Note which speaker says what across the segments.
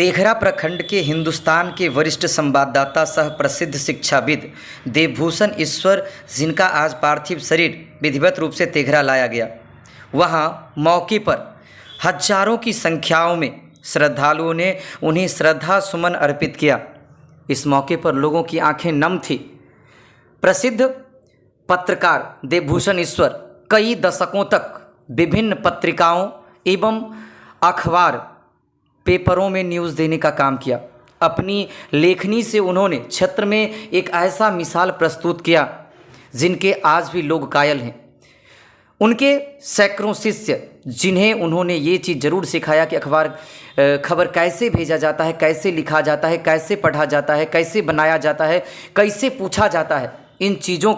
Speaker 1: तेघरा प्रखंड के हिंदुस्तान के वरिष्ठ संवाददाता सह प्रसिद्ध शिक्षाविद देवभूषण ईश्वर, जिनका आज पार्थिव शरीर विधिवत रूप से तेघरा लाया गया, वहां मौके पर हजारों की संख्याओं में श्रद्धालुओं ने उन्हें श्रद्धा सुमन अर्पित किया। इस मौके पर लोगों की आंखें नम थी। प्रसिद्ध पत्रकार देवभूषण ईश्वर कई दशकों तक विभिन्न पत्रिकाओं एवं अखबार पेपरों में न्यूज़ देने का काम किया। अपनी लेखनी से उन्होंने क्षेत्र में एक ऐसा मिसाल प्रस्तुत किया जिनके आज भी लोग कायल हैं। उनके सैकड़ों शिष्य, जिन्हें उन्होंने ये चीज़ ज़रूर सिखाया कि खबर कैसे भेजा जाता है, कैसे लिखा जाता है, कैसे पढ़ा जाता है, कैसे बनाया जाता है, कैसे पूछा जाता है, इन चीज़ों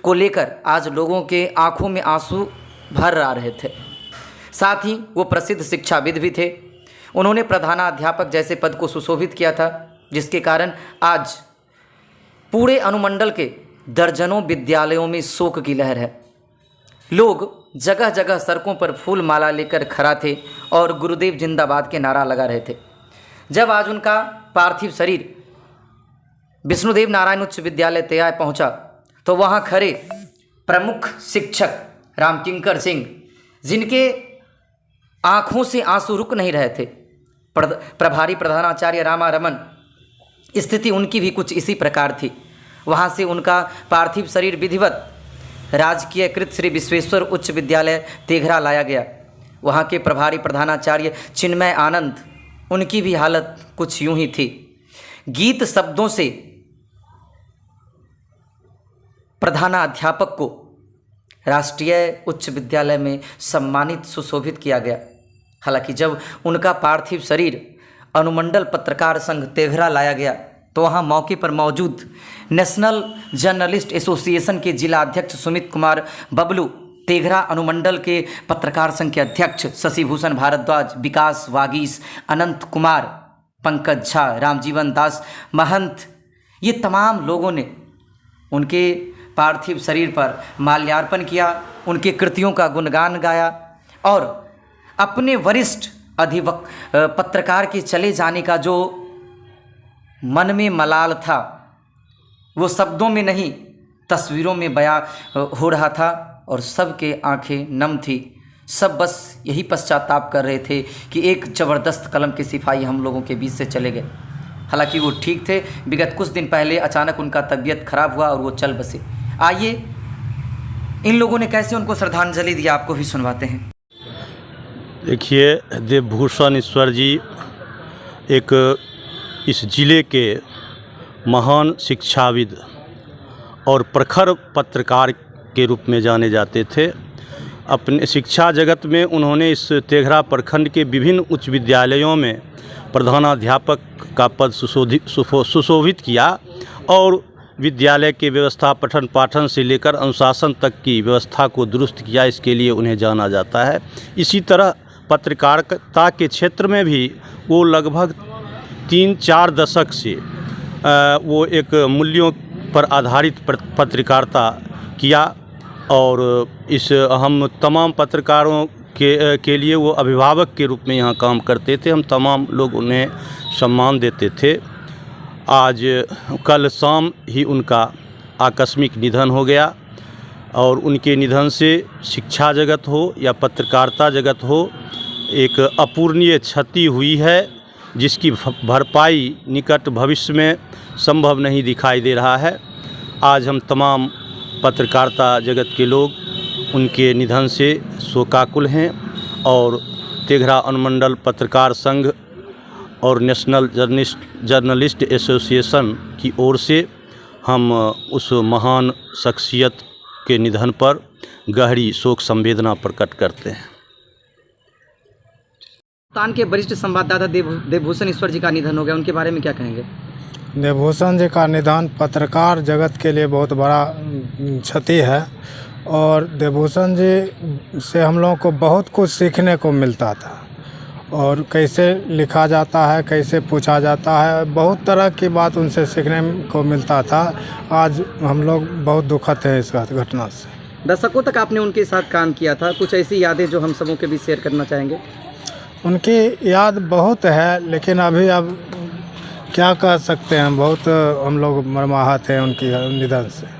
Speaker 1: को लेकर आज लोगों के आंखों में आंसू भर आ रहे थे। साथ ही वो प्रसिद्ध शिक्षाविद भी थे। उन्होंने प्रधानाध्यापक जैसे पद को सुशोभित किया था, जिसके कारण आज पूरे अनुमंडल के दर्जनों विद्यालयों में शोक की लहर है। लोग जगह जगह सड़कों पर फूल माला लेकर खड़ा थे और गुरुदेव जिंदाबाद के नारा लगा रहे थे। जब आज उनका पार्थिव शरीर विष्णुदेव नारायण उच्च विद्यालय तेया पहुंचा, तो वहां खड़े प्रमुख शिक्षक रामकिंकर सिंह, जिनके आँखों से आंसू रुक नहीं रहे थे, प्रभारी प्रधानाचार्य रामा रमन, स्थिति उनकी भी कुछ इसी प्रकार थी। वहाँ से उनका पार्थिव शरीर विधिवत राजकीय कृत श्री विश्वेश्वर उच्च विद्यालय तेघरा लाया गया। वहाँ के प्रभारी प्रधानाचार्य चिन्मय आनंद, उनकी भी हालत कुछ यूं ही थी। गीत शब्दों से प्रधानाध्यापक को राष्ट्रीय उच्च विद्यालय में सम्मानित सुशोभित किया गया। हालांकि जब उनका पार्थिव शरीर अनुमंडल पत्रकार संघ तेघरा लाया गया, तो वहां मौके पर मौजूद नेशनल जर्नलिस्ट एसोसिएशन के जिला अध्यक्ष सुमित कुमार बबलू, तेघरा अनुमंडल के पत्रकार संघ के अध्यक्ष शशिभूषण भारद्वाज, विकास वागीश, अनंत कुमार, पंकज झा, रामजीवन दास महंत, ये तमाम लोगों ने उनके पार्थिव शरीर पर माल्यार्पण किया, उनके कृतियों का गुणगान गाया और अपने वरिष्ठ पत्रकार के चले जाने का जो मन में मलाल था, वो शब्दों में नहीं तस्वीरों में बयां हो रहा था और सबके आंखें नम थी। सब बस यही पश्चाताप कर रहे थे कि एक ज़बरदस्त कलम के सिपाही हम लोगों के बीच से चले गए। हालांकि वो ठीक थे। विगत कुछ दिन पहले अचानक उनका तबीयत खराब हुआ और वो चल बसे। आइए इन लोगों ने कैसे उनको श्रद्धांजलि दिया, आपको भी सुनवाते हैं।
Speaker 2: देखिए, देवभूषण ईश्वर जी एक इस ज़िले के महान शिक्षाविद और प्रखर पत्रकार के रूप में जाने जाते थे। अपने शिक्षा जगत में उन्होंने इस तेघरा प्रखंड के विभिन्न उच्च विद्यालयों में प्रधानाध्यापक का पद सुशोभित किया और विद्यालय के व्यवस्था, पठन पाठन से लेकर अनुशासन तक की व्यवस्था को दुरुस्त किया। इसके लिए उन्हें जाना जाता है। इसी तरह पत्रकारिता के क्षेत्र में भी वो लगभग 3-4 दशक से वो एक मूल्यों पर आधारित पत्रकारिता किया और इस हम तमाम पत्रकारों के लिए वो अभिभावक के रूप में यहाँ काम करते थे। हम तमाम लोग उन्हें सम्मान देते थे। आज कल शाम ही उनका आकस्मिक निधन हो गया और उनके निधन से शिक्षा जगत हो या पत्रकारिता जगत हो, एक अपूरणीय क्षति हुई है, जिसकी भरपाई निकट भविष्य में संभव नहीं दिखाई दे रहा है। आज हम तमाम पत्रकारिता जगत के लोग उनके निधन से शोकाकुल हैं और तेघरा अनुमंडल पत्रकार संघ और नेशनल जर्नलिस्ट एसोसिएशन की ओर से हम उस महान शख्सियत के निधन पर गहरी शोक संवेदना प्रकट करते हैं।
Speaker 1: हिंदुस्तान के वरिष्ठ संवाददाता देवभूषण ईश्वर जी का निधन हो गया, उनके बारे में क्या कहेंगे?
Speaker 3: देवभूषण जी का निधन पत्रकार जगत के लिए बहुत बड़ा क्षति है और देवभूषण जी से हम लोगों को बहुत कुछ सीखने को मिलता था और कैसे लिखा जाता है, कैसे पूछा जाता है, बहुत तरह की बात उनसे सीखने को मिलता था। आज हम लोग बहुत दुखद हैं इस घटना से।
Speaker 1: दशकों तक आपने उनके साथ काम किया था, कुछ ऐसी यादें जो हम सबों के बीच शेयर करना चाहेंगे?
Speaker 3: उनकी याद बहुत है, लेकिन अभी अब क्या कह सकते हैं, बहुत हम लोग मर्माहत हैं उनकी निधन से।